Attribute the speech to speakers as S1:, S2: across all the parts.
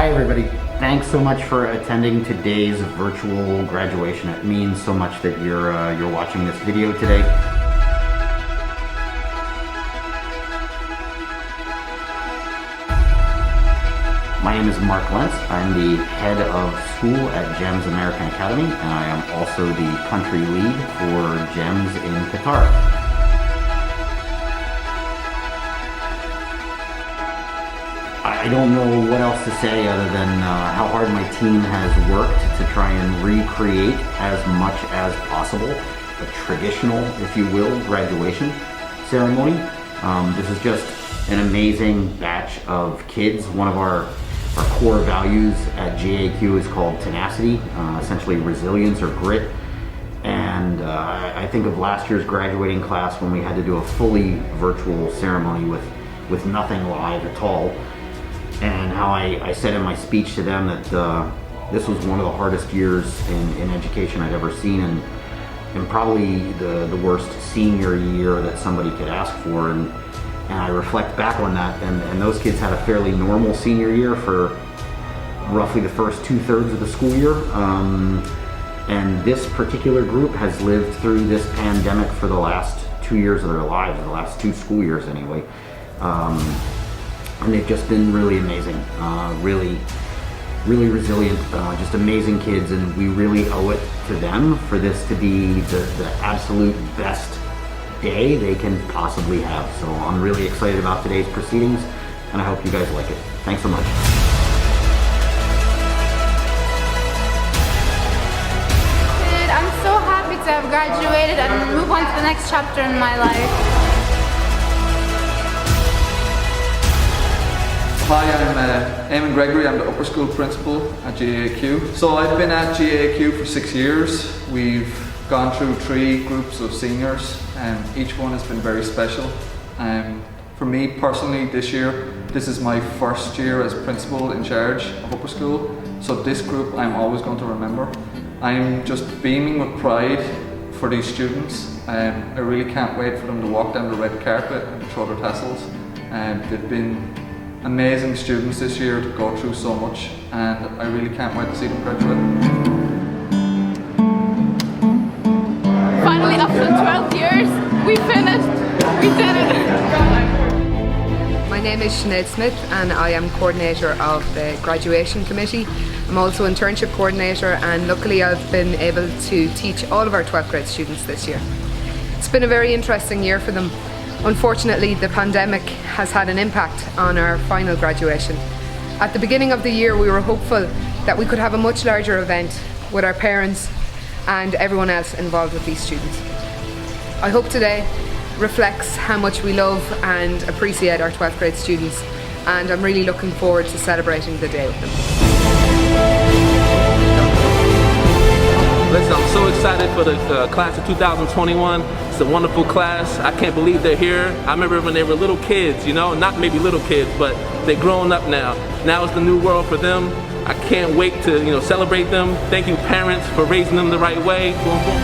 S1: Hi everybody. Thanks so much for attending today's virtual graduation. It means so much that you're watching this video today. My name is Mark Lentz. I'm the head of school at GEMS American Academy, and I am also the country lead for GEMS in Qatar. I don't know what else to say other than how hard my team has worked to try and recreate as much as possible a traditional, if you will, graduation ceremony. This is just an amazing batch of kids. One of our core values at GAAQ is called tenacity, essentially resilience or grit. And I think of last year's graduating class when we had to do a fully virtual ceremony with nothing live at all. And how I said in my speech to them that this was one of the hardest years in education I'd ever seen, and probably the worst senior year that somebody could ask for. And I reflect back on that, and those kids had a fairly normal senior year for roughly the first 2/3 of the school year. And this particular group has lived through this pandemic for the last 2 years of their lives, the last 2 school years anyway. And they've just been really amazing, really resilient, just amazing kids, and we really owe it to them for this to be the absolute best day they can possibly have. So I'm really excited about today's proceedings, and I hope you guys like it. Thanks so much.
S2: I'm so happy to have graduated and move on to the next chapter in my life.
S3: Hi, I'm Eamon Gregory. I'm the upper school principal at GAAQ. So I've been at GAAQ for 6 years. We've gone through 3 groups of seniors, and each one has been very special. For me personally, this year, this is my first year as principal in charge of upper school. So this group I'm always going to remember. I'm just beaming with pride for these students. I really can't wait for them to walk down the red carpet and throw their tassels. They've been amazing students this year to go through so much, and I really can't wait to see them graduate.
S2: Finally, after 12 years, we finished. We did it.
S4: My name is Sinead Smith, and I am coordinator of the graduation committee. I'm also internship coordinator, and luckily I've been able to teach all of our 12th grade students this year. It's been a very interesting year for them. Unfortunately, the pandemic has had an impact on our final graduation. At the beginning of the year, we were hopeful that we could have a much larger event with our parents and everyone else involved with these students. I hope today reflects how much we love and appreciate our 12th grade students, and I'm really looking forward to celebrating the day with them.
S5: Listen, I'm so excited for the class of 2021. It's a wonderful class. I can't believe they're here. I remember when they were little kids, you know, not maybe little kids, but they're grown up now. Now it's the new world for them. I can't wait to, you know, celebrate them. Thank you, parents, for raising them the right way. Boom, boom.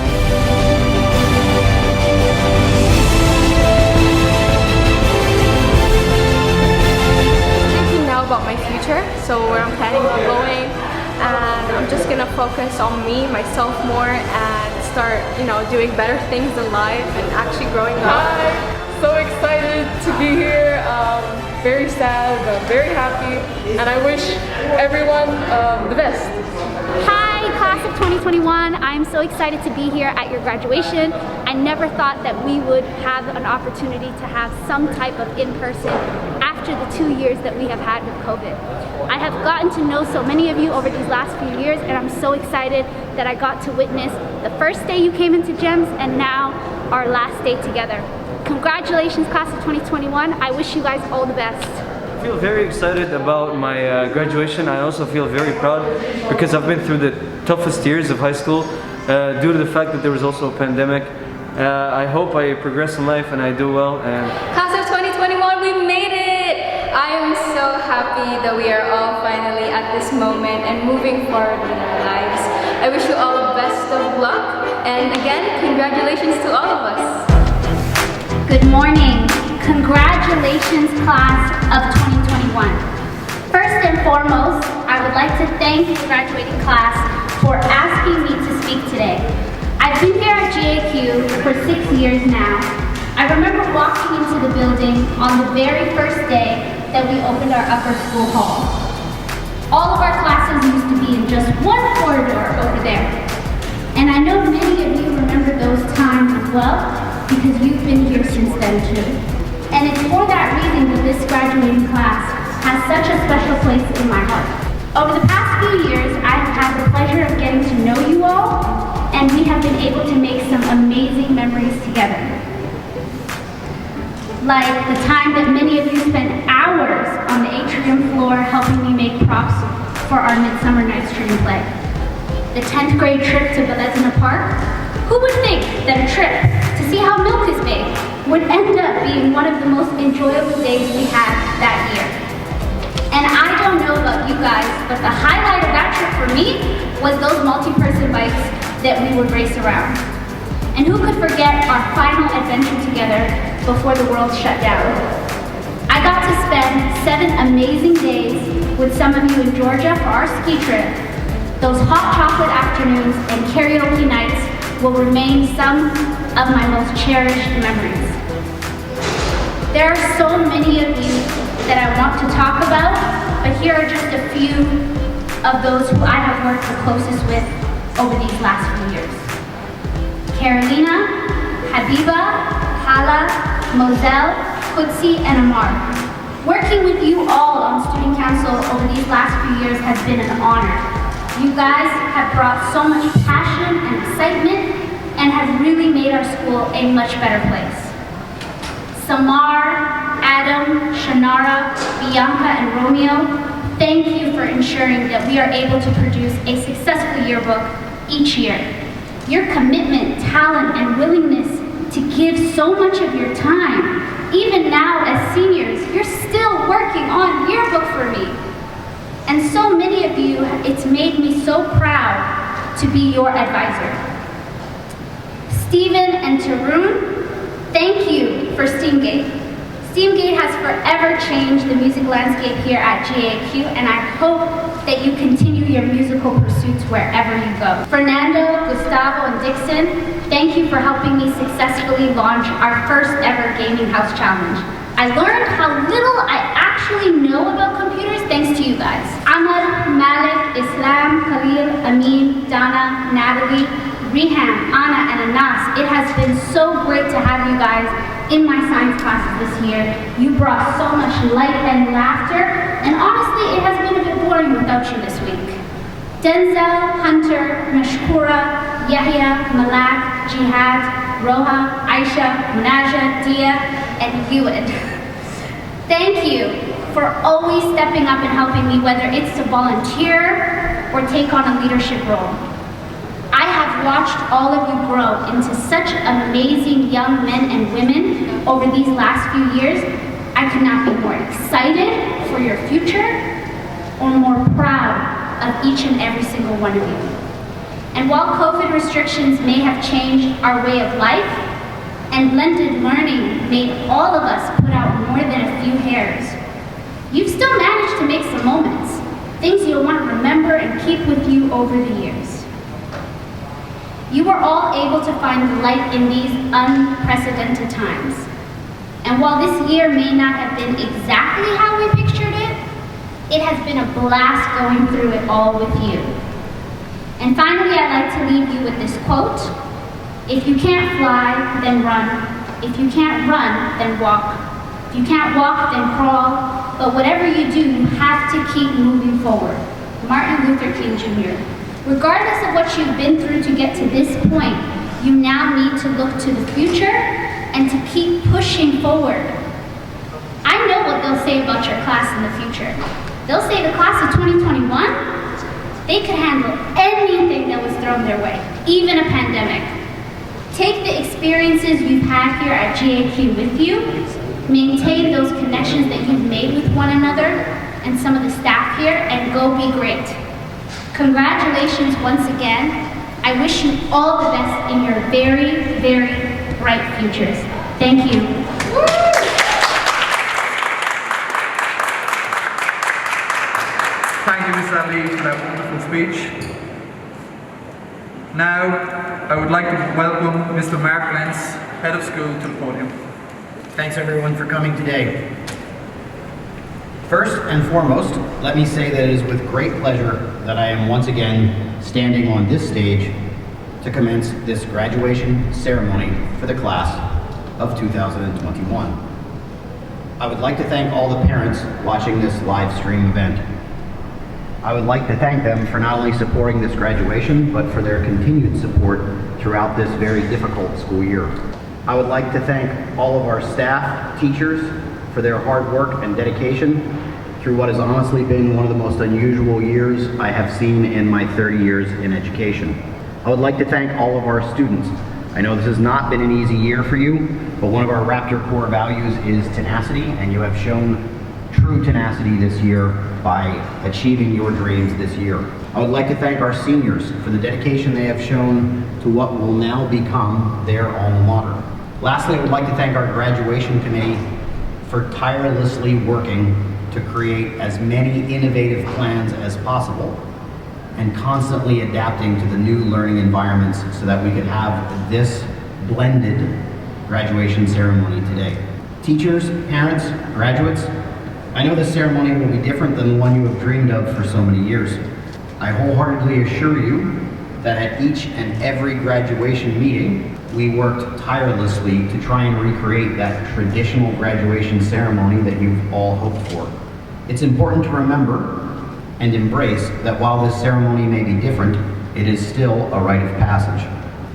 S6: Thinking now about my future, so where I'm planning on going. And I'm just gonna focus on me, myself more, and start, you know, doing better things in life and actually growing up.
S7: Hi, so excited to be here. Very sad, but very happy, and I wish everyone the best.
S8: Hi, class of 2021. I'm so excited to be here at your graduation. I never thought that we would have an opportunity to have some type of in-person after the 2 years that we have had with COVID. I have gotten to know so many of you over these last few years, and I'm so excited that I got to witness the first day you came into GEMS and now our last day together. Congratulations, class of 2021. I wish you guys all the best.
S9: I feel very excited about my graduation. I also feel very proud because I've been through the toughest years of high school due to the fact that there was also a pandemic. I hope I progress in life and I do well. And
S6: Class of 2021, we made it! I am so happy that we are all finally at this moment and moving forward in our lives. I wish you all the best of luck, and again, congratulations to all of us.
S8: Good morning. Congratulations, class of 2021. First and foremost, I would like to thank the graduating class for asking me to speak today. I've been here at GAAQ for 6 years now. I remember walking into the building on the very first day that we opened our upper school hall. All of our classes used to be in just one corridor over there. And I know many of you remember those times as well, because you've been here since then too. And it's for that reason that this graduating class has such a special place in my heart. Over the past few years, I've had the pleasure of getting to know you all, and we have been able to make some amazing memories together. Like the time that many of you spent hours on the atrium floor helping me make props for our Midsummer Night's Dream play. The 10th grade trip to Belezina Park. Who would think that a trip to see how milk is made would end up being one of the most enjoyable days we had that year? And I don't know about you guys, but the highlight of that trip for me was those multi-person bikes that we would race around. And who could forget our final adventure together before the world shut down? I got to spend 7 amazing days with some of you in Georgia for our ski trip. Those hot chocolate afternoons and karaoke nights will remain some of my most cherished memories. There are so many of you that I want to talk about, but here are just a few of those who I have worked the closest with over these last few years. Carolina, Habiba, Hala, Moselle, Kutsi, and Amar. Working with you all on student council over these last few years has been an honor. You guys have brought so much passion and excitement and have really made our school a much better place. Samar, Adam, Shanara, Bianca, and Romeo, thank you for ensuring that we are able to produce a successful yearbook each year. Your commitment, talent, and willingness to give so much of your time, even now as seniors, you're still working on yearbook for me. And so many of you, it's made me so proud to be your advisor. Stephen and Tarun, thank you for SteamGate. SteamGate has forever changed the music landscape here at GAAQ, and I hope that you continue your musical pursuits wherever you go. Fernando, Gustavo, and Dixon, thank you for helping me successfully launch our first ever Gaming House Challenge. I learned how little I actually know about computers thanks to you guys. Ahmad, Malik, Islam, Khalil, Amin, Dana, Natalie, Reham, Anna, and Anas, it has been so great to have you guys in my science classes this year. You brought so much light and laughter, and honestly, it has been a bit boring without you this week. Denzel, Hunter, Mashkura, Yahya, Malak, Jihad, Roha, Aisha, Munaja, Dia, and Ewan. Thank you for always stepping up and helping me, whether it's to volunteer or take on a leadership role. I have watched all of you grow into such amazing young men and women over these last few years. I could not be more excited for your future or more proud of each and every single one of you. And while COVID restrictions may have changed our way of life, and blended learning made all of us put out more than a few hairs, you've still managed to make some moments, things you'll want to remember and keep with you over the years. You were all able to find the light in these unprecedented times. And while this year may not have been exactly how we pictured it, it has been a blast going through it all with you. And finally, I'd like to leave you with this quote: if you can't fly, then run. If you can't run, then walk. If you can't walk, then crawl. But whatever you do, you have to keep moving forward. Martin Luther King Jr. Regardless of what you've been through to get to this point, you now need to look to the future and to keep pushing forward. I know what they'll say about your class in the future. They'll say the class of 2021, they could handle anything that was thrown their way, even a pandemic. Take the experiences you've had here at GAAQ with you, maintain those connections that you've made with one another and some of the staff here, and go be great. Congratulations once again. I wish you all the best in your very, very bright futures. Thank you.
S3: Emily for that wonderful speech. Now, I would like to welcome Mr. Mark Lentz, Head of School, to the podium.
S10: Thanks everyone for coming today. First and foremost, let me say that it is with great pleasure that I am once again standing on this stage to commence this graduation ceremony for the class of 2021. I would like to thank all the parents watching this live stream event. I would like to thank them for not only supporting this graduation, but for their continued support throughout this very difficult school year. I would like to thank all of our staff, teachers, for their hard work and dedication through what has honestly been one of the most unusual years I have seen in my 30 years in education. I would like to thank all of our students. I know this has not been an easy year for you, but one of our Raptor core values is tenacity, and you have shown true tenacity this year by achieving your dreams this year. I would like to thank our seniors for the dedication they have shown to what will now become their alma mater. Lastly, I would like to thank our graduation committee for tirelessly working to create as many innovative plans as possible and constantly adapting to the new learning environments so that we could have this blended graduation ceremony today. Teachers, parents, graduates, I know this ceremony will be different than the one you have dreamed of for so many years. I wholeheartedly assure you that at each and every graduation meeting, we worked tirelessly to try and recreate that traditional graduation ceremony that you've all hoped for. It's important to remember and embrace that while this ceremony may be different, it is still a rite of passage.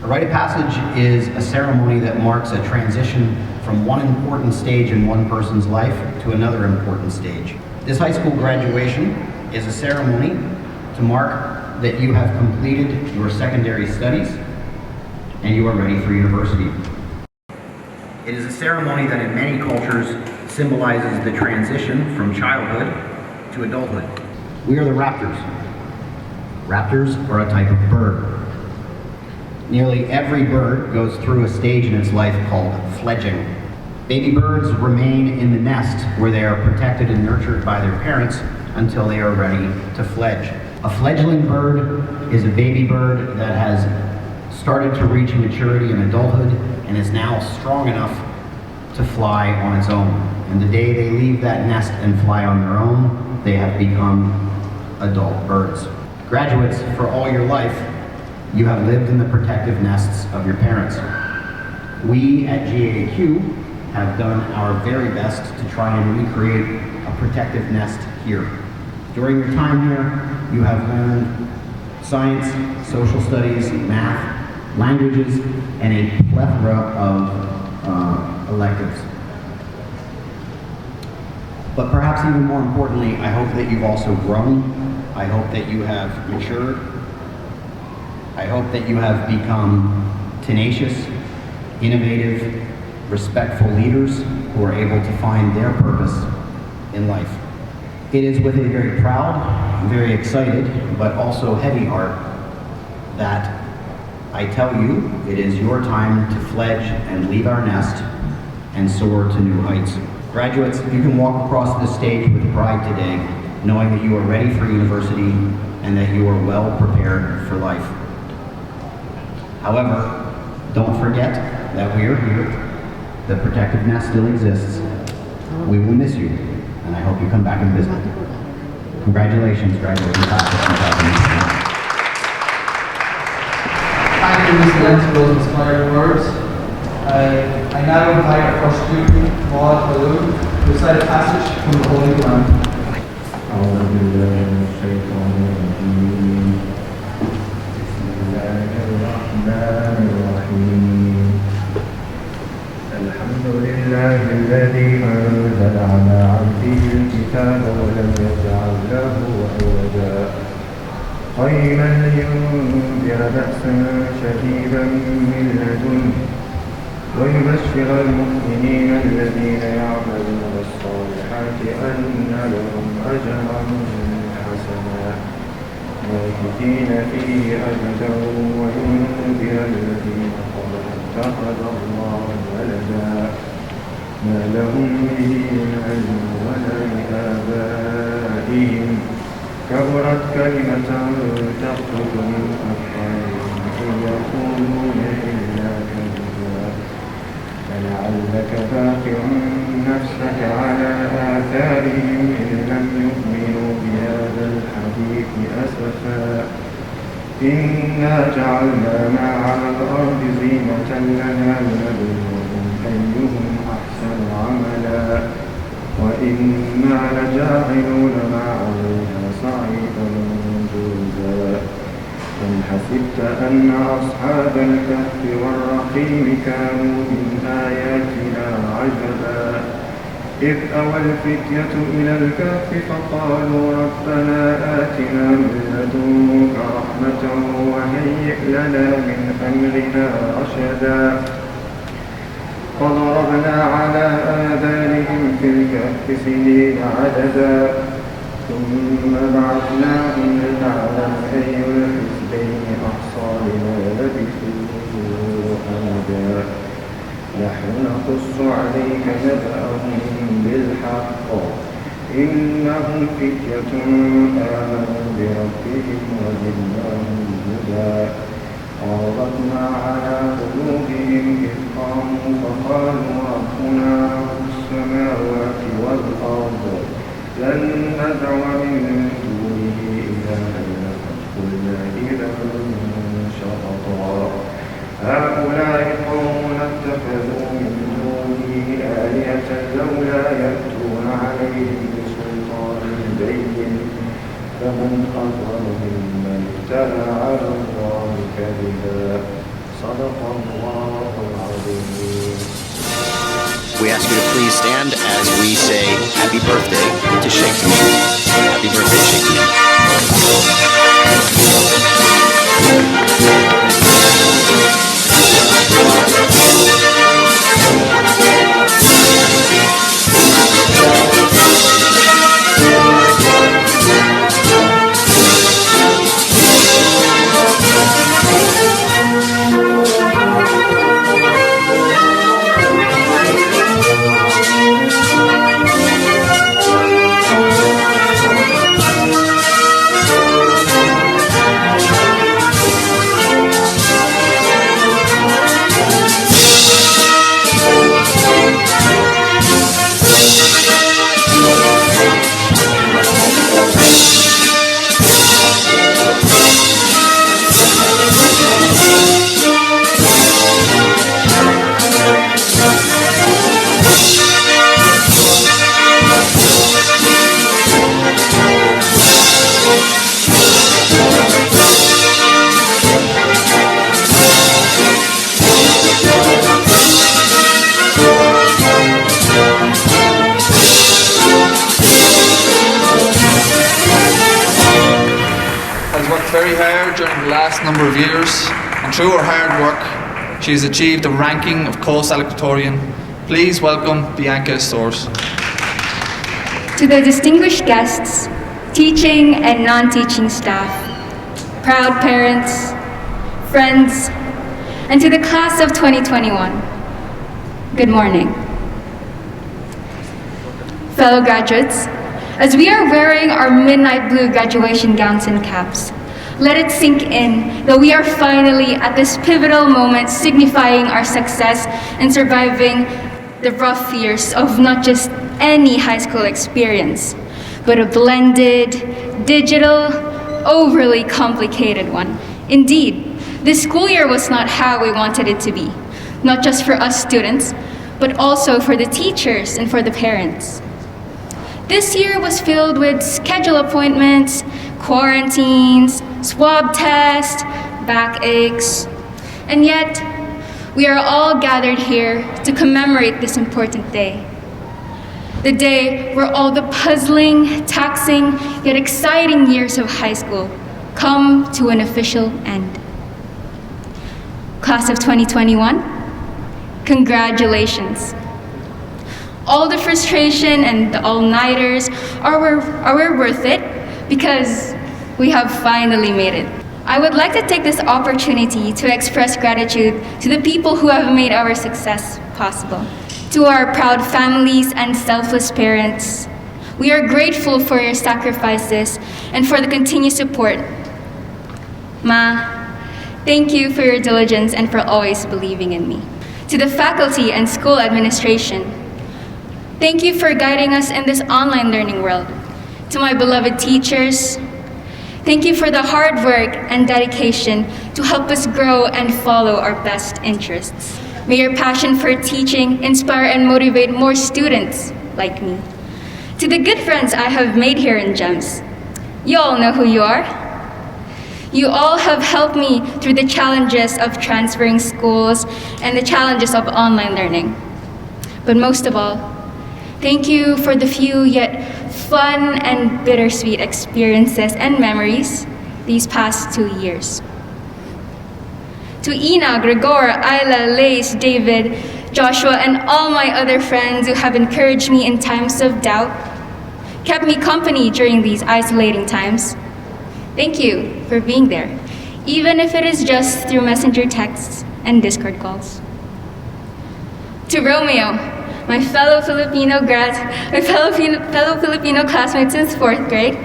S10: A rite of passage is a ceremony that marks a transition from one important stage in one person's life to another important stage. This high school graduation is a ceremony to mark that you have completed your secondary studies and you are ready for university. It is a ceremony that in many cultures symbolizes the transition from childhood to adulthood. We are the raptors. Raptors are a type of bird. Nearly every bird goes through a stage in its life called fledging. Baby birds remain in the nest where they are protected and nurtured by their parents until they are ready to fledge. A fledgling bird is a baby bird that has started to reach maturity in adulthood and is now strong enough to fly on its own. And the day they leave that nest and fly on their own, they have become adult birds. Graduates, for all your life, you have lived in the protective nests of your parents. We at GAAQ have done our very best to try and recreate a protective nest here. During your time here, you have learned science, social studies, math, languages, and a plethora of electives. But perhaps even more importantly, I hope that you've also grown. I hope that you have matured. I hope that you have become tenacious, innovative, respectful leaders who are able to find their purpose in life. It is with a very proud, very excited, but also heavy heart that I tell you it is your time to fledge and leave our nest and soar to new heights. Graduates, you can walk across this stage with pride today, knowing that you are ready for university and that you are well prepared for life. However, don't forget that we are here. The protective nest still exists. We will miss you, and I hope you come back and visit. Congratulations, graduating class of 2018.
S3: Thank you, Mr. Lentz, for those inspiring words. I now invite our first student, Maud Baloo, to recite a passage from the Holy Quran.
S11: الحمد لله الذي أنزل على عبده الكتاب ولم يجعل له عوجا قيما لينذر بأسا شديدا من لدنه ويبشر المؤمنين الذين يعملون الصالحات أن لهم أجرا حسنا ماكثين فيه أبدا وينذر الذين قالوا اتخذ الله ولدا ما لهم به من علم ولا لآبائهم كبرت كلمة تخرج من أفواههم إن يقولون إلا كذبا فلعلك باخع نفسك على آثارهم إن لم يؤمنوا بهذا الحديث أسفا إنا جعلنا ما على الأرض زينة لنا لنبلوهم أيهم أحسن عملا وإنا لجاعلون ما عليها صعيدا جرزا أم حسبت أن أصحاب الكهف والرقيم كانوا من آياتنا عجبا إذ أوى الفتية إلى الكهف فقالوا ربنا آتنا من لدنك رحمة وهيئ لنا من أمرنا رشدا فضربنا على آذانهم في الكهف سنين عددا ثم بعثناهم لنعلم أي الحزبين أحصى لما لبثوا أمدا نحن نقص عليك نبأهم بالحق إنهم فتية آمنوا بربهم وزدناهم هدى وربطنا على قلوبهم إذ قاموا فقالوا ربنا رب السماوات والأرض لن ندعو من دونه إلها لقد قلنا إذا شططا هؤلاء قوم اتخذوا من دونه آلهة لولا يأتون عليهم بسلطان بين فمن أظلم ممن افترى على الله كذبا صدق الله العظيم.
S10: We ask you to please stand as we say happy birthday to Shaky. Happy birthday, Shaky.
S3: Very hard during the last number of years, and through her hard work, she has achieved the ranking of co-salutatorian. Please welcome Bianca Stores.
S6: To the distinguished guests, teaching and non-teaching staff, proud parents, friends, and to the class of 2021, good morning. Fellow graduates, as we are wearing our midnight blue graduation gowns and caps, let it sink in that we are finally at this pivotal moment signifying our success in surviving the rough years of not just any high school experience, but a blended, digital, overly complicated one. Indeed, this school year was not how we wanted it to be, not just for us students, but also for the teachers and for the parents. This year was filled with schedule appointments, quarantines, swab tests, backaches, and yet we are all gathered here to commemorate this important day. The day where all the puzzling, taxing, yet exciting years of high school come to an official end. Class of 2021, congratulations. All the frustration and the all-nighters are worth it because we have finally made it. I would like to take this opportunity to express gratitude to the people who have made our success possible. To our proud families and selfless parents, We are grateful for your sacrifices and for the continued support. Ma, thank you for your diligence and for always believing in me. To the faculty and school administration, thank you for guiding us in this online learning world. To my beloved teachers, thank you for the hard work and dedication to help us grow and follow our best interests. May your passion for teaching inspire and motivate more students like me. To the good friends I have made here in GEMS, you all know who you are. You all have helped me through the challenges of transferring schools and the challenges of online learning. But most of all, thank you for the few yet fun and bittersweet experiences and memories these past 2 years. To Ina, Gregor, Ayla, Lace, David, Joshua, and all my other friends who have encouraged me in times of doubt, kept me company during these isolating times. Thank you for being there, even if it is just through messenger texts and Discord calls. To Romeo, my fellow Filipino classmate since 4th grade,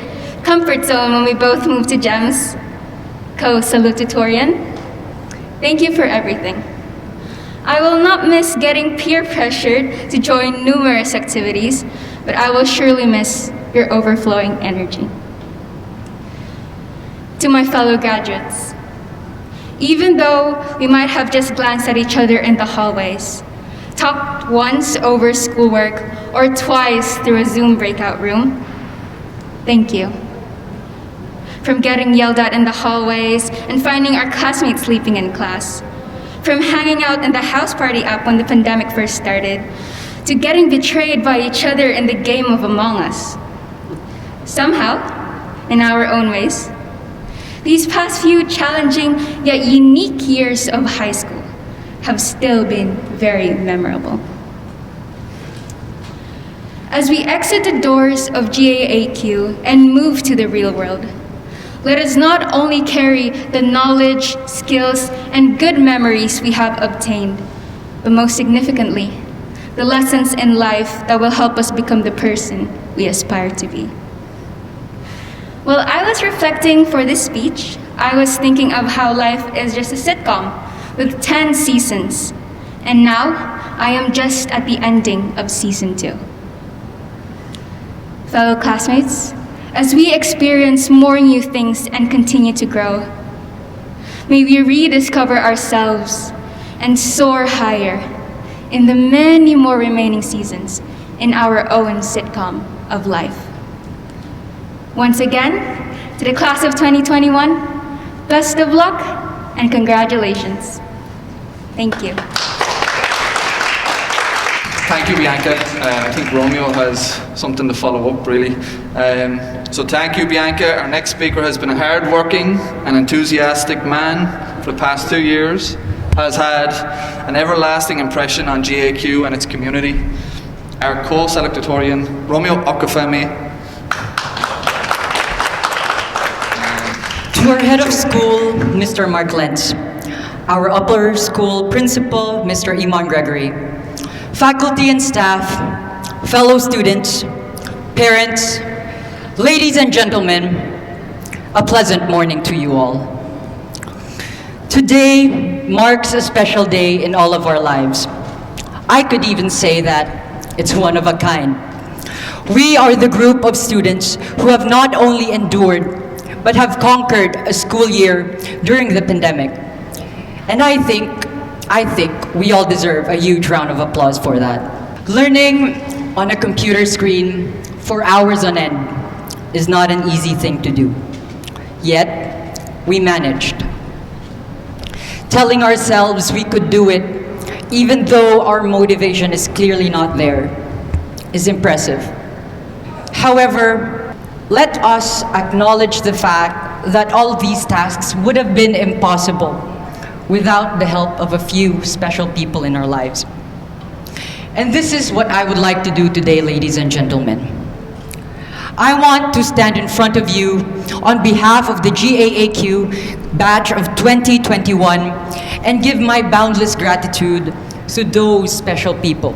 S6: comfort zone when we both moved to GEMS, co-Salutatorian. Thank you for everything. I will not miss getting peer pressured to join numerous activities, but I will surely miss your overflowing energy. To my fellow graduates, even though we might have just glanced at each other in the hallways, talked once over schoolwork or twice through a Zoom breakout room, thank you. From getting yelled at in the hallways and finding our classmates sleeping in class, from hanging out in the house party app when the pandemic first started, to getting betrayed by each other in the game of Among Us. Somehow, in our own ways, these past few challenging yet unique years of high school have still been very memorable. As we exit the doors of GAAQ and move to the real world, let us not only carry the knowledge, skills, and good memories we have obtained, but most significantly, the lessons in life that will help us become the person we aspire to be. While I was reflecting for this speech, I was thinking of how life is just a sitcom with 10 seasons, and now I am just at the ending of season 2. Fellow classmates, as we experience more new things and continue to grow, may we rediscover ourselves and soar higher in the many more remaining seasons in our own sitcom of life. Once again, to the class of 2021, best of luck and congratulations. Thank you.
S3: Thank you, Bianca. I think Romeo has something to follow up, really. So thank you, Bianca. Our next speaker has been a hard-working and enthusiastic man for the past 2 years, has had an everlasting impression on GAAQ and its community. Our co-Salutatorian, Romeo Okafemi.
S12: To our head of school, Mr. Mark Lentz. Our upper school principal, Mr. Iman Gregory. Faculty and staff, fellow students, parents, ladies and gentlemen, a pleasant morning to you all. Today marks a special day in all of our lives. I could even say that it's one of a kind. We are the group of students who have not only endured, but have conquered a school year during the pandemic. And I think we all deserve a huge round of applause for that. Learning on a computer screen for hours on end is not an easy thing to do. Yet, we managed. Telling ourselves we could do it, even though our motivation is clearly not there, is impressive. However, let us acknowledge the fact that all these tasks would have been impossible without the help of a few special people in our lives. And this is what I would like to do today, ladies and gentlemen. I want to stand in front of you on behalf of the GAAQ batch of 2021 and give my boundless gratitude to those special people.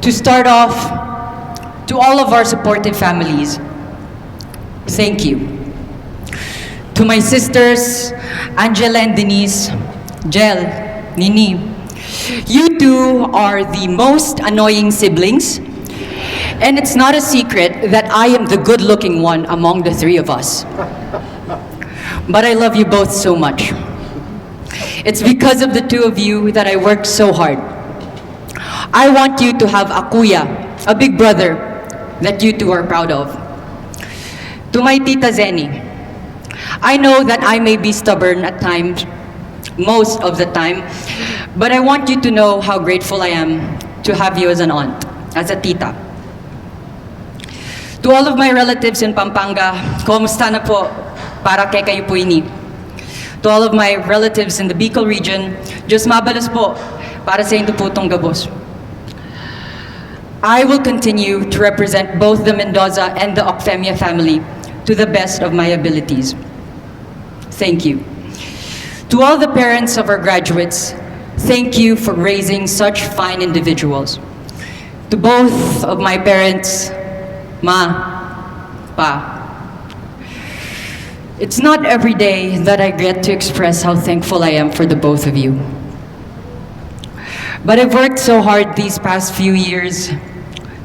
S12: To start off, To all of our supportive families, thank you. To my sisters, Angela and Denise, Jel, Nini, you two are the most annoying siblings, and it's not a secret that I am the good-looking one among the three of us. But I love you both so much. It's because of the two of you that I worked so hard. I want you to have a kuya, a big brother, that you two are proud of. To my Tita Zeni, I know that I may be stubborn at times, most of the time, but I want you to know how grateful I am to have you as an aunt, as a tita. To all of my relatives in Pampanga, kumusta na po para kay kayo po ini? To all of my relatives in the Bicol region, Diyos mabalas po para sa inyo po tong gabos. I will continue to represent both the Mendoza and the Ocfemia family to the best of my abilities. Thank you. To all the parents of our graduates, thank you for raising such fine individuals. To both of my parents, Ma, Pa, it's not every day that I get to express how thankful I am for the both of you. But I've worked so hard these past few years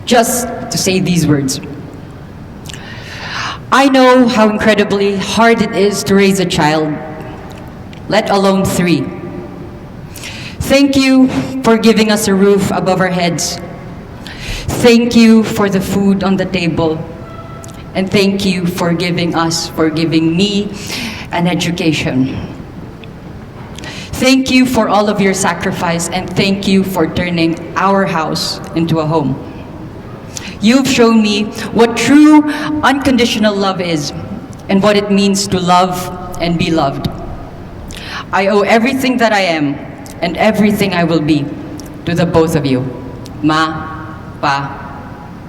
S12: just to say these words. I know how incredibly hard it is to raise a child, let alone 3. Thank you for giving us a roof above our heads. Thank you for the food on the table. And thank you for giving me an education. Thank you for all of your sacrifice, and thank you for turning our house into a home. You've shown me what true unconditional love is and what it means to love and be loved. I owe everything that I am and everything I will be to the both of you. Ma, Pa,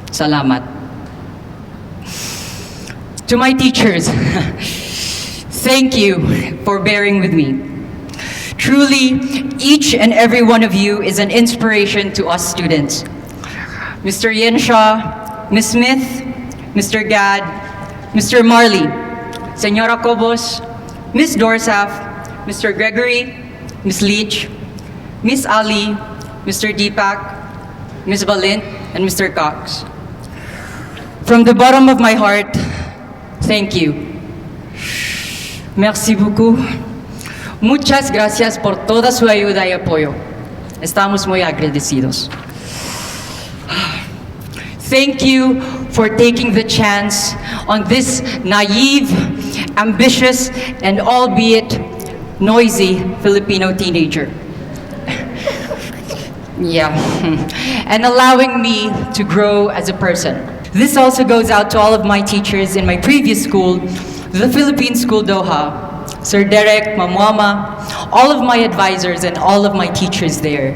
S12: salamat. To my teachers, thank you for bearing with me. Truly, each and every one of you is an inspiration to us students. Mr. Yenshaw, Ms. Smith, Mr. Gad, Mr. Marley, Senora Cobos, Ms. Dorsaf, Mr. Gregory, Ms. Leach, Ms. Ali, Mr. Deepak, Ms. Valint, and Mr. Cox. From the bottom of my heart, thank you. Merci beaucoup. Muchas gracias por toda su ayuda y apoyo. Estamos muy agradecidos. Thank you for taking the chance on this naive, ambitious, and albeit noisy Filipino teenager. Yeah, and allowing me to grow as a person. This also goes out to all of my teachers in my previous school, the Philippine School Doha, Sir Derek, Mamwama, all of my advisors and all of my teachers there.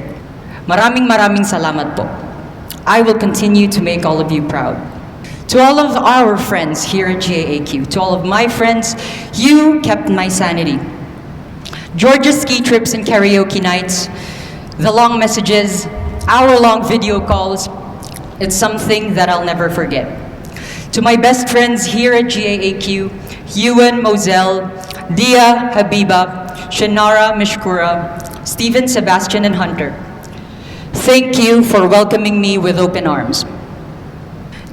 S12: Maraming salamat po. I will continue to make all of you proud. To all of our friends here at GAAQ, to all of my friends, you kept my sanity. Georgia's ski trips and karaoke nights, the long messages, hour-long video calls, it's something that I'll never forget. To my best friends here at GAAQ, Ewan, Moselle, Dia, Habiba, Shanara, Mishkura, Stephen, Sebastian, and Hunter, thank you for welcoming me with open arms.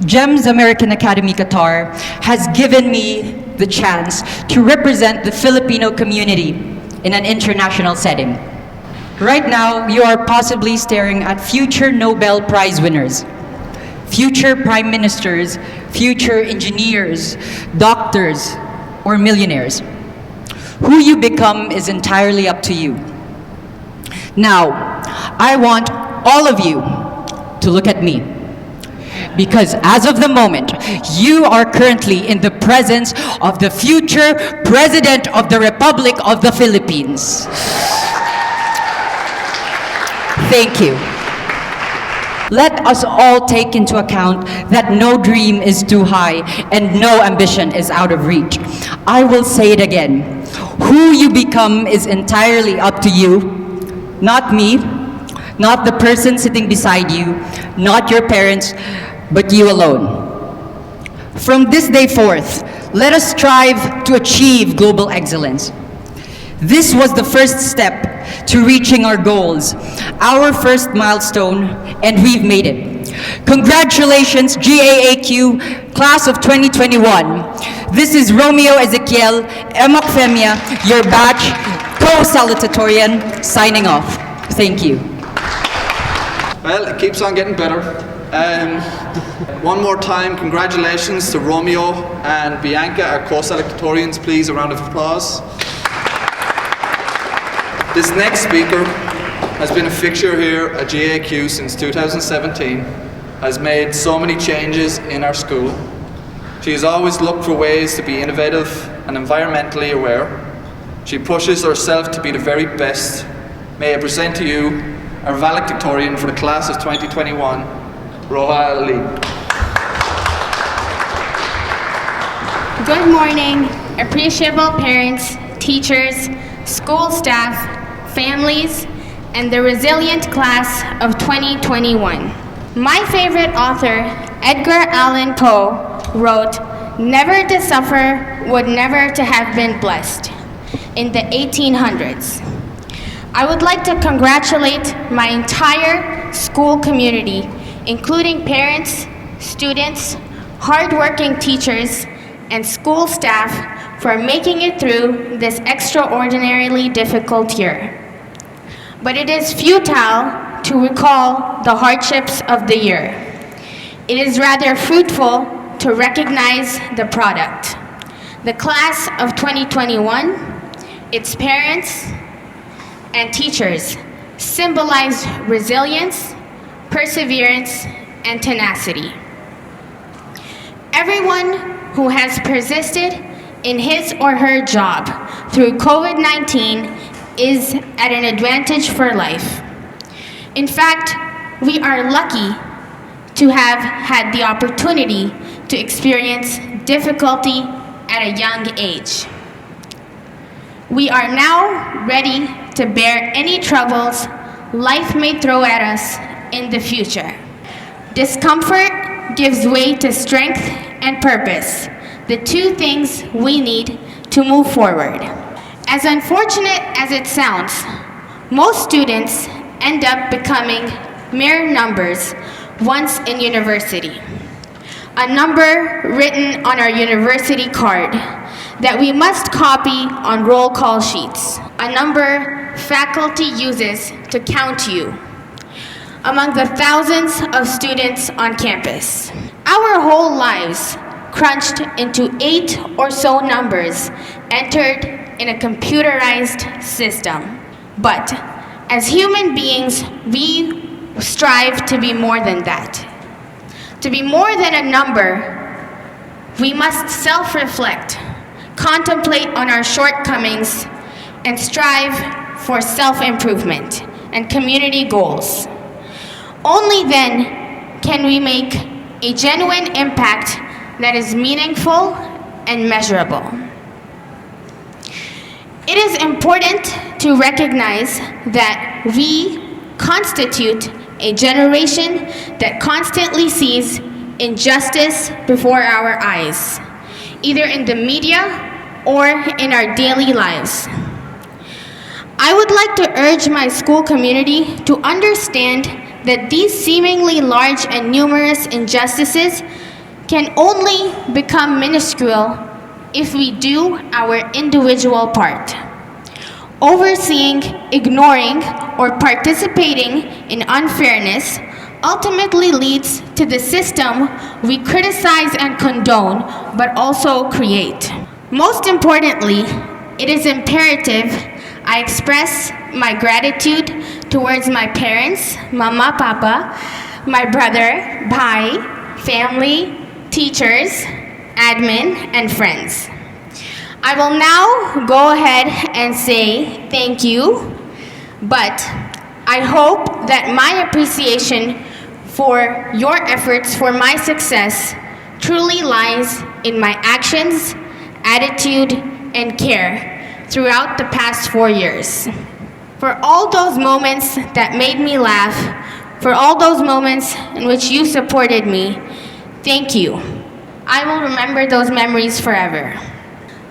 S12: GEMS American Academy Qatar has given me the chance to represent the Filipino community in an international setting. Right now, you are possibly staring at future Nobel Prize winners, future prime ministers, future engineers, doctors, or millionaires. Who you become is entirely up to you. Now, I want all of you to look at me, because as of the moment, you are currently in the presence of the future President of the Republic of the Philippines. Thank you. Let us all take into account that no dream is too high and no ambition is out of reach. I will say it again. Who you become is entirely up to you, not me, not the person sitting beside you, not your parents, but you alone. From this day forth, let us strive to achieve global excellence. This was the first step to reaching our goals, our first milestone, and we've made it. Congratulations, GAAQ, class of 2021. This is Romeo Ezekiel, embarked, your batch, co-Salutatorian, signing off. Thank you.
S3: Well, it keeps on getting better. One more time, congratulations to Romeo and Bianca, our co-Salutatorians. Please, a round of applause. This next speaker has been a fixture here at GAAQ since 2017, has made so many changes in our school. She has always looked for ways to be innovative and environmentally aware. She pushes herself to be the very best. May I present to you our valedictorian for the class of 2021, Roha Ali.
S13: Good morning, appreciable parents, teachers, school staff, families, and the resilient class of 2021. My favorite author, Edgar Allan Poe, wrote, "Never to suffer would never to have been blessed," in the 1800s. I would like to congratulate my entire school community, including parents, students, hardworking teachers, and school staff for making it through this extraordinarily difficult year. But it is futile to recall the hardships of the year. It is rather fruitful to recognize the product. The class of 2021, its parents and teachers symbolize resilience, perseverance, and tenacity. Everyone who has persisted in his or her job through COVID-19 is at an advantage for life. In fact, we are lucky to have had the opportunity to experience difficulty at a young age. We are now ready to bear any troubles life may throw at us in the future. Discomfort gives way to strength and purpose, the two things we need to move forward. As unfortunate as it sounds, most students end up becoming mere numbers once in university. A number written on our university card that we must copy on roll call sheets. A number faculty uses to count you among the thousands of students on campus. Our whole lives crunched into 8 or so numbers entered in a computerized system. But as human beings, we strive to be more than that. To be more than a number, we must self-reflect, contemplate on our shortcomings, and strive for self-improvement and community goals. Only then can we make a genuine impact that is meaningful and measurable. It is important to recognize that we constitute a generation that constantly sees injustice before our eyes, either in the media or in our daily lives. I would like to urge my school community to understand that these seemingly large and numerous injustices can only become minuscule if we do our individual part. Overseeing, ignoring, or participating in unfairness ultimately leads to the system we criticize and condone, but also create. Most importantly, it is imperative I express my gratitude towards my parents, Mama, Papa, my brother, Bhai, family, teachers, admin, and friends. I will now go ahead and say thank you, but I hope that my appreciation for your efforts for my success truly lies in my actions, attitude, and care throughout the past 4 years. For all those moments that made me laugh, for all those moments in which you supported me, Thank you. I will remember those memories forever.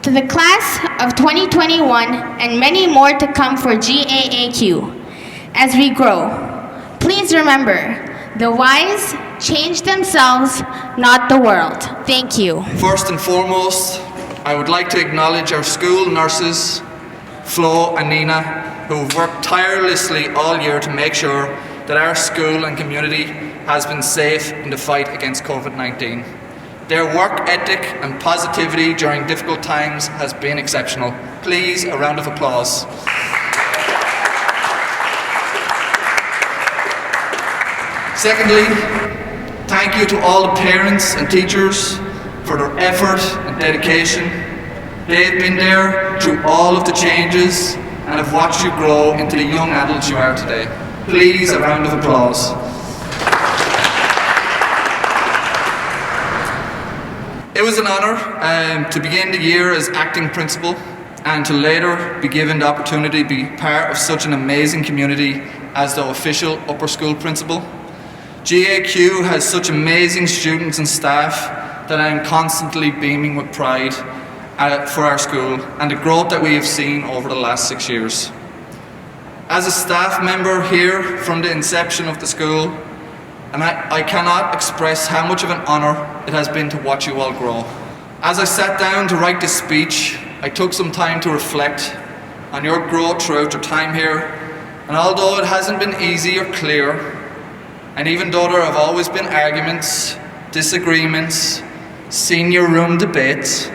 S13: To the class of 2021 and many more to come for GAAQ, as we grow, please remember, the wise change themselves, not the world. Thank you.
S3: First and foremost, I would like to acknowledge our school nurses, Flo and Nina, who have worked tirelessly all year to make sure that our school and community has been safe in the fight against COVID-19. Their work ethic and positivity during difficult times has been exceptional. Please, a round of applause. Secondly, thank you to all the parents and teachers for their effort and dedication. They've been there through all of the changes and have watched you grow into the young adults you are today. Please, a round of applause. It was an honour to begin the year as acting principal and to later be given the opportunity to be part of such an amazing community as the official upper school principal. GAAQ has such amazing students and staff that I am constantly beaming with pride for our school and the growth that we have seen over the last 6 years. As a staff member here from the inception of the school, and I cannot express how much of an honour it has been to watch you all grow. As I sat down to write this speech, I took some time to reflect on your growth throughout your time here, and although it hasn't been easy or clear, and even though there have always been arguments, disagreements, senior room debates,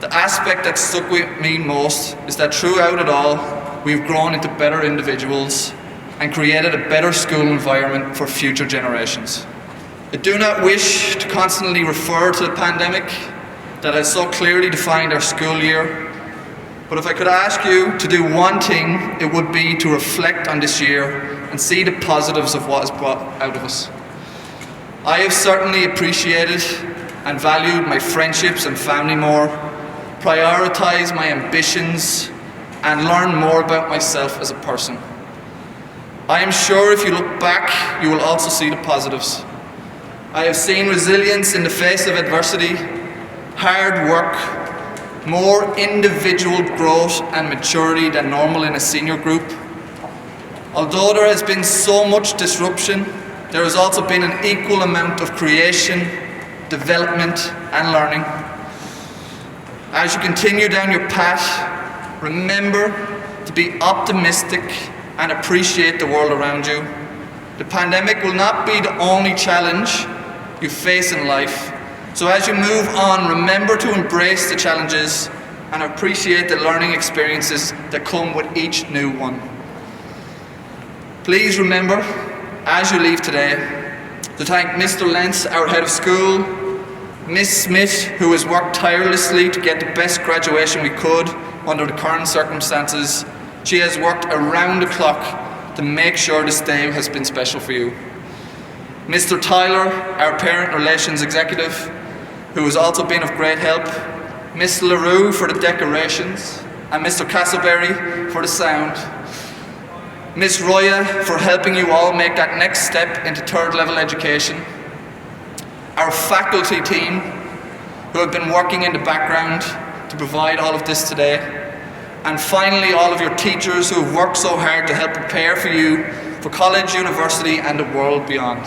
S3: the aspect that stuck with me most is that throughout it all, we've grown into better individuals and created a better school environment for future generations. I do not wish to constantly refer to the pandemic that has so clearly defined our school year, but if I could ask you to do one thing, it would be to reflect on this year and see the positives of what is brought out of us. I have certainly appreciated and valued my friendships and family more, prioritised my ambitions, and learned more about myself as a person. I am sure if you look back, you will also see the positives. I have seen resilience in the face of adversity, hard work, more individual growth and maturity than normal in a senior group. Although there has been so much disruption, there has also been an equal amount of creation, development and learning. As you continue down your path, remember to be optimistic and appreciate the world around you. The pandemic will not be the only challenge you face in life. So as you move on, remember to embrace the challenges and appreciate the learning experiences that come with each new one. Please remember, as you leave today, to thank Mr. Lentz, our head of school, Miss Smith, who has worked tirelessly to get the best graduation we could under the current circumstances. She has worked around the clock to make sure this day has been special for you. Mr. Tyler, our parent relations executive, who has also been of great help. Miss LaRue for the decorations, and Mr. Castleberry for the sound. Miss Roya for helping you all make that next step into third level education. Our faculty team, who have been working in the background to provide all of this today. And finally, all of your teachers who have worked so hard to help prepare for you for college, university, and the world beyond.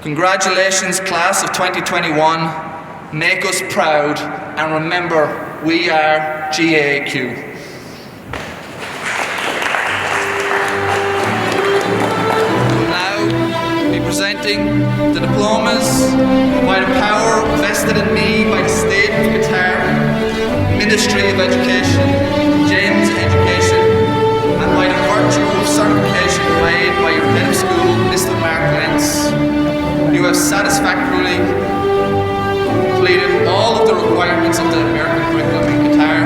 S3: Congratulations, class of 2021. Make us proud, and remember, we are GAAQ. Presenting the diplomas by the power vested in me by the State of Qatar, Ministry of Education, James Education, and by the virtue of certification made by your head of school, Mr. Mark Lentz. You have satisfactorily completed all of the requirements of the American curriculum in Qatar,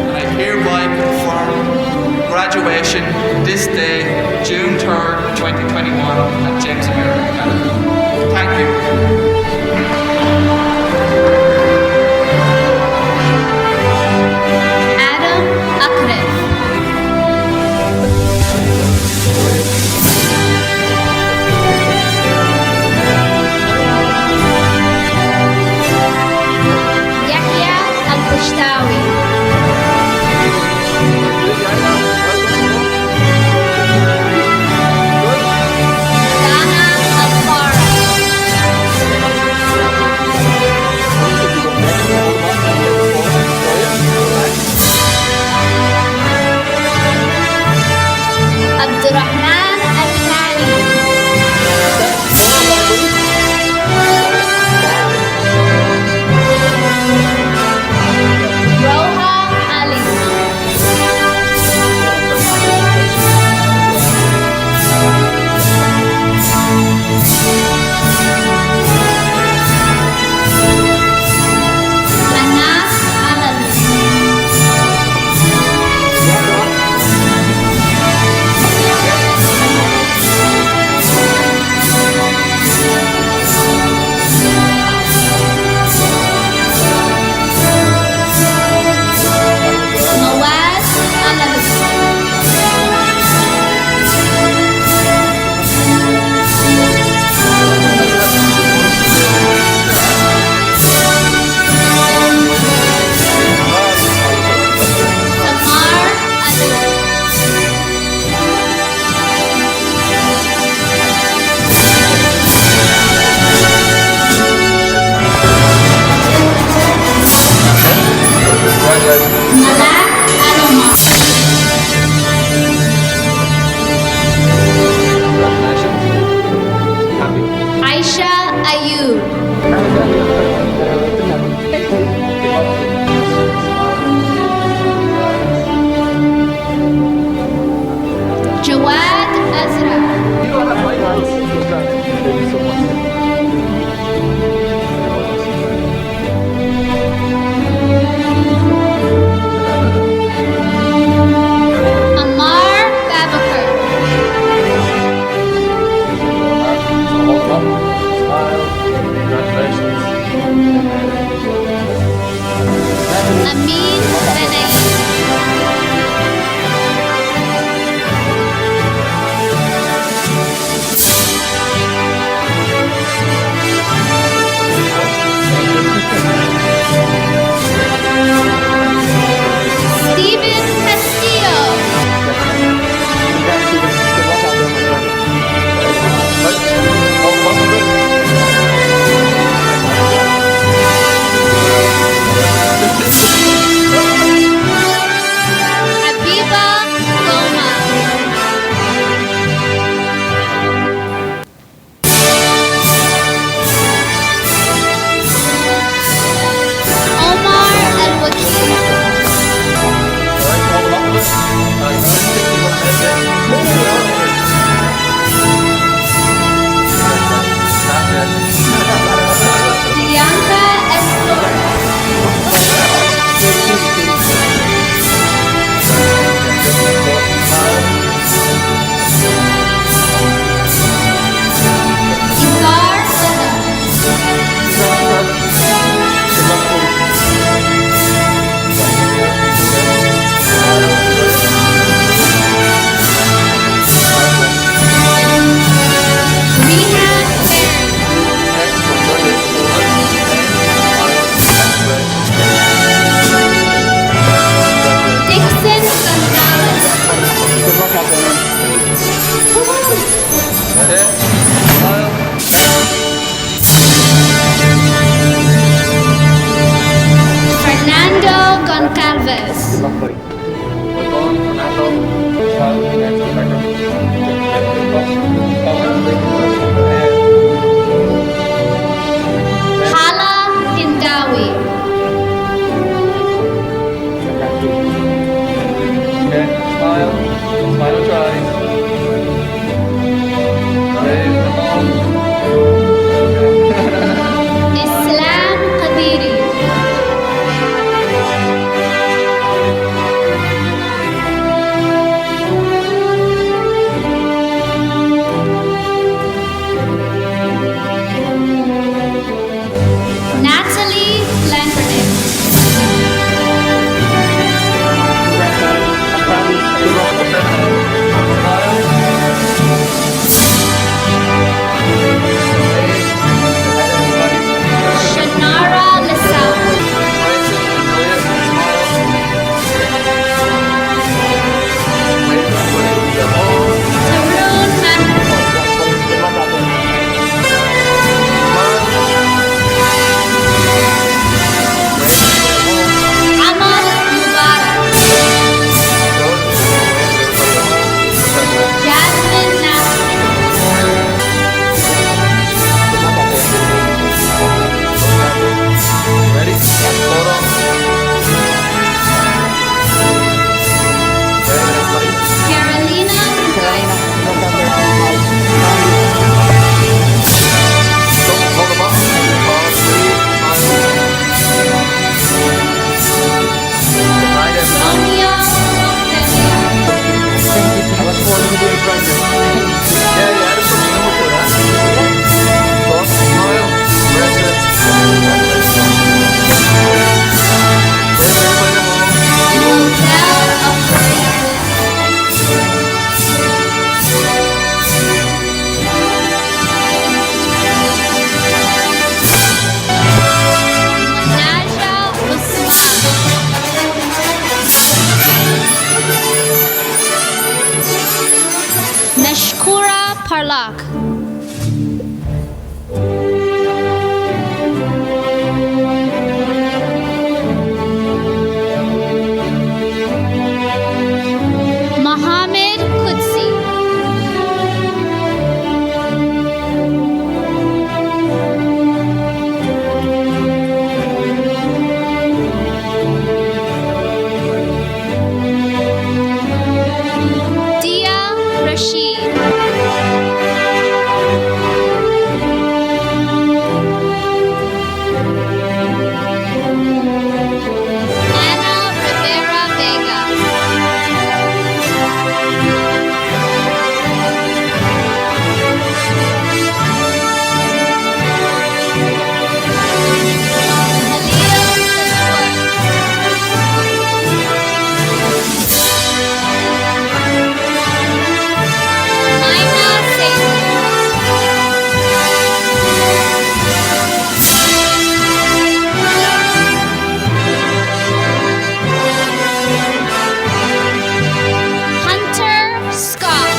S3: and I hereby confirm graduation this day, June 3rd, 2021 at James American Academy. Thank you.
S8: Abdurrahman Al-Thani. Roha Ali. Anas Alami. Nawaz Alami. Samar Ali. Malak Alomar. Aisha Ayub. Jawad Azra. Ammar Babakar. Amin Benayi. Steven Castillo. Habiba Goma. Omar Al-Wakil. Bianca Estor. Izar Sada. Rehan Berry. Dixon Gonzalez. Fernando Goncalves. Hala Hindawi.
S3: Smile. Smile and try. Brave.
S8: our luck. Mohammed Qudsi. Dia Rashid. Ana Rivera Vega. Maina Saini. Hunter Scott.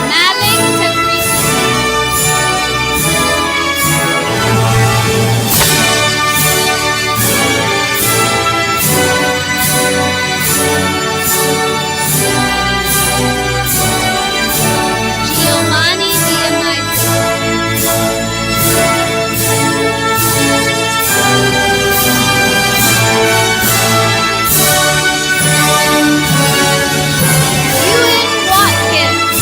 S8: Malik Tabrisi. Giovanni Diamante. Ewan Watkins.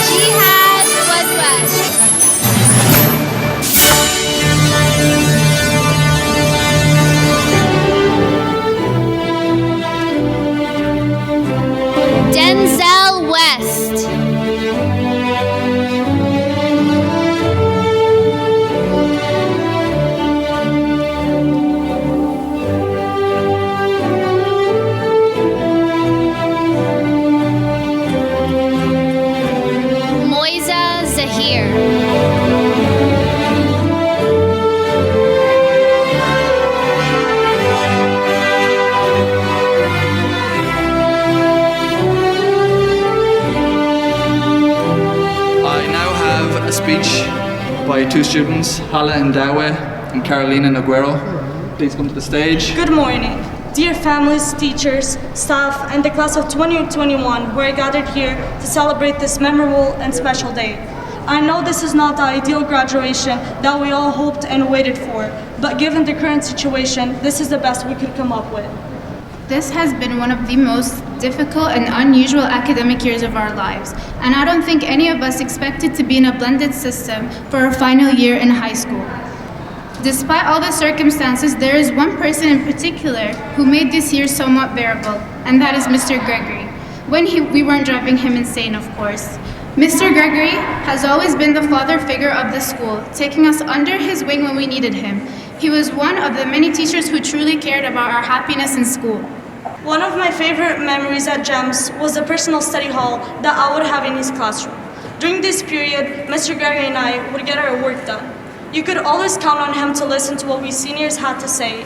S8: Jihad Wadwad. Denzel West. Moiza Zahir.
S3: I now have a speech by two students, Hala Ndawe and Carolina Noguero. Please come to the stage.
S14: Good morning, dear families, teachers, staff, and the class of 2021 who are gathered here to celebrate this memorable and special day. I know this is not the ideal graduation that we all hoped and waited for, but given the current situation, this is the best we could come up with.
S2: This has been one of the most difficult and unusual academic years of our lives, and I don't think any of us expected to be in a blended system for our final year in high school. Despite all the circumstances, there is one person in particular who made this year somewhat bearable, and that is Mr. Gregory. When we weren't driving him insane, of course. Mr. Gregory has always been the father figure of the school, taking us under his wing when we needed him. He was one of the many teachers who truly cared about our happiness in school.
S14: One of my favorite memories at GEMS was the personal study hall that I would have in his classroom. During this period, Mr. Gregory and I would get our work done. You could always count on him to listen to what we seniors had to say,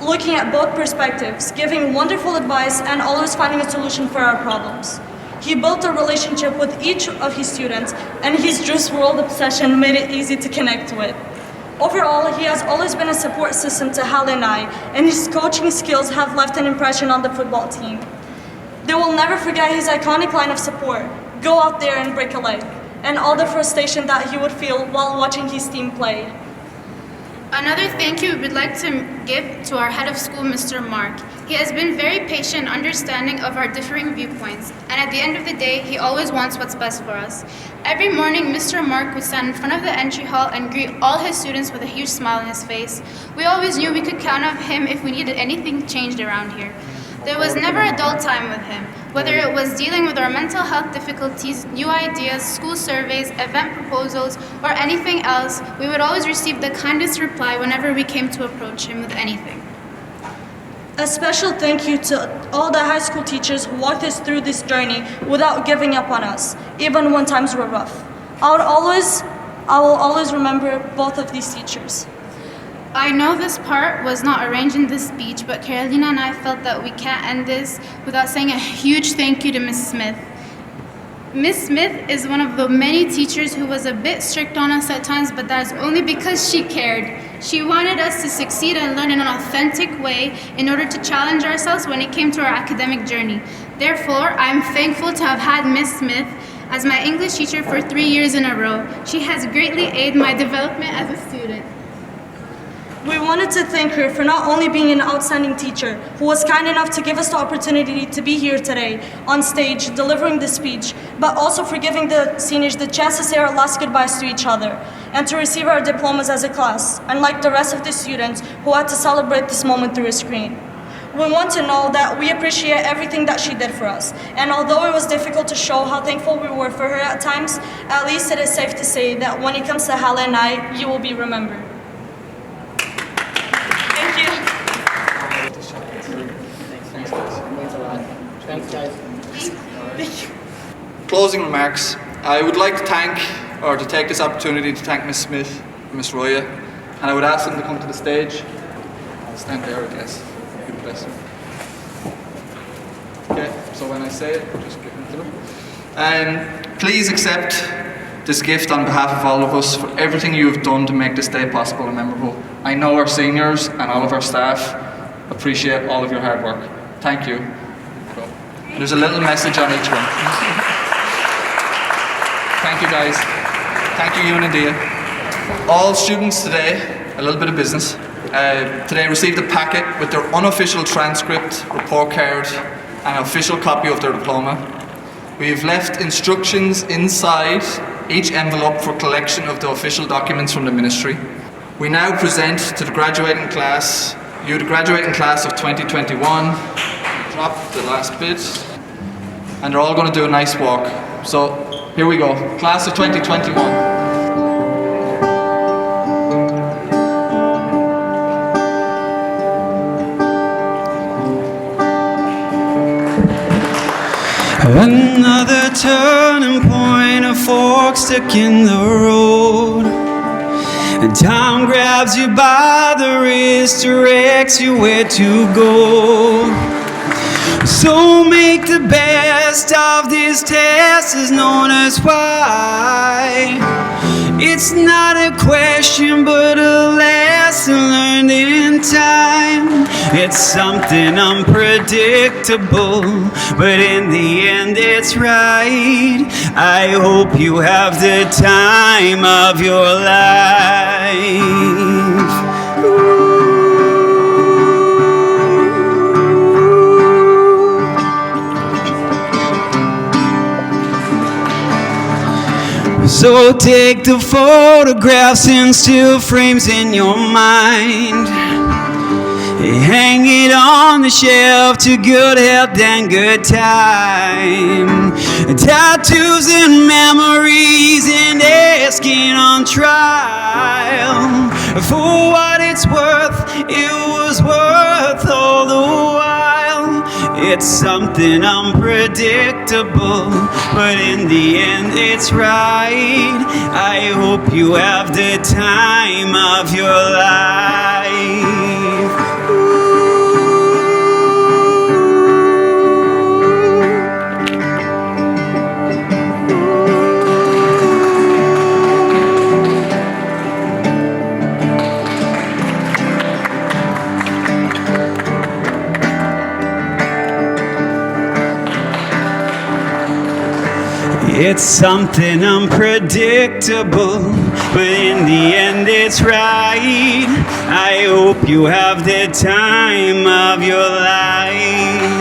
S14: looking at both perspectives, giving wonderful advice, and always finding a solution for our problems. He built a relationship with each of his students, and his Juice WRLD obsession made it easy to connect with. Overall, he has always been a support system to Hal and I, and his coaching skills have left an impression on the football team. They will never forget his iconic line of support, "Go out there and break a leg," and all the frustration that he would feel while watching his team play.
S2: Another thank you we would like to give to our head of school, Mr. Mark. He has been very patient and understanding of our differing viewpoints, and at the end of the day, he always wants what's best for us. Every morning, Mr. Mark would stand in front of the entry hall and greet all his students with a huge smile on his face. We always knew we could count on him if we needed anything changed around here. There was never a dull time with him, whether it was dealing with our mental health difficulties, new ideas, school surveys, event proposals, or anything else, we would always receive the kindest reply whenever we came to approach him with anything.
S14: A special thank you to all the high school teachers who walked us through this journey without giving up on us, even when times were rough. I will always remember both of these teachers.
S2: I know this part was not arranged in this speech, but Carolina and I felt that we can't end this without saying a huge thank you to Ms. Smith. Ms. Smith is one of the many teachers who was a bit strict on us at times, but that's only because she cared. She wanted us to succeed and learn in an authentic way in order to challenge ourselves when it came to our academic journey. Therefore, I'm thankful to have had Ms. Smith as my English teacher for 3 years in a row. She has greatly aided my development as a student.
S14: We wanted to thank her for not only being an outstanding teacher, who was kind enough to give us the opportunity to be here today on stage delivering the speech, but also for giving the seniors the chance to say our last goodbyes to each other and to receive our diplomas as a class, unlike the rest of the students who had to celebrate this moment through a screen. We want to know that we appreciate everything that she did for us, and although it was difficult to show how thankful we were for her at times, at least it is safe to say that when it comes to Hala and I, you will be remembered.
S10: Thanks, guys.
S3: Closing remarks. I would like to take this opportunity to thank Ms. Smith and Ms. Roya, and I would ask them to come to the stage. I'll stand there, I guess. Be the best. Okay, so when I say it, just give it to them. Please accept this gift on behalf of all of us for everything you have done to make this day possible and memorable. I know our seniors and all of our staff appreciate all of your hard work. Thank you. There's a little message on each one. Thank you, guys. Thank you, Ewan and Dia. All students today, a little bit of business, today received a packet with their unofficial transcript, report card, and an official copy of their diploma. We have left instructions inside each envelope for collection of the official documents from the ministry. We now present to the graduating class, the graduating class of 2021. Drop the last bit. And they're all going to do a nice walk. So here we go. Class of 2021.
S15: Another turning point, a fork stuck in the road. And time grabs you by the wrist, directs you where to go. So make the best of this test is known as why. It's not a question but a lesson learned in time. It's something unpredictable, but in the end it's right. I hope you have the time of your life. So take the photographs and still frames in your mind. Hang it on the shelf to good health and good time. Tattoos and memories and asking on trial. For what it's worth, it was worth all the while. It's something unpredictable, but in the end it's right. I hope you have the time of your life. It's something unpredictable, but in the end it's right. I hope you have the time of your life.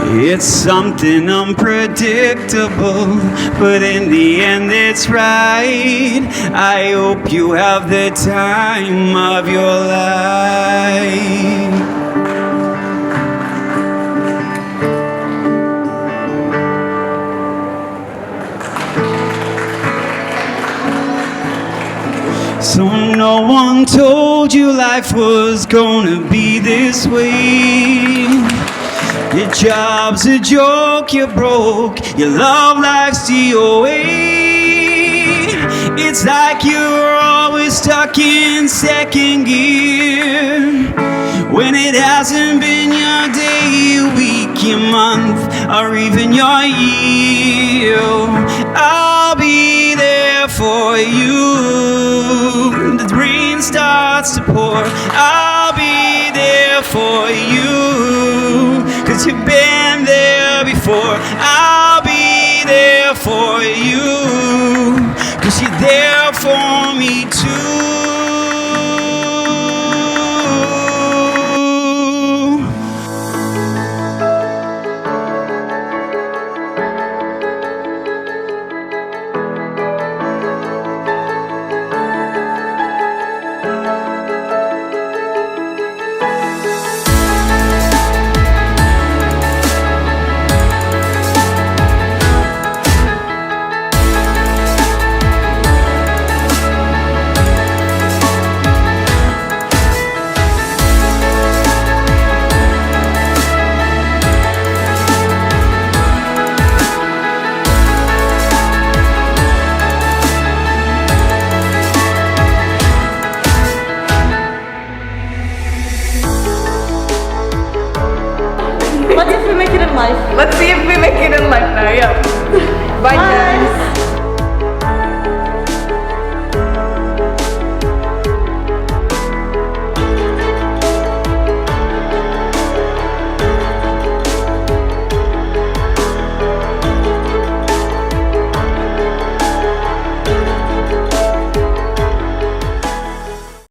S15: It's something unpredictable, but in the end it's right. I hope you have the time of your life. So no one told you life was gonna be this way. Your job's a joke, you're broke, your love life's DOA. It's like you're always stuck in second gear, when it hasn't been your day, your week, your month, or even your year. I'll be there for you. The rain starts to pour, I'll be there for you, 'cause you've been there before.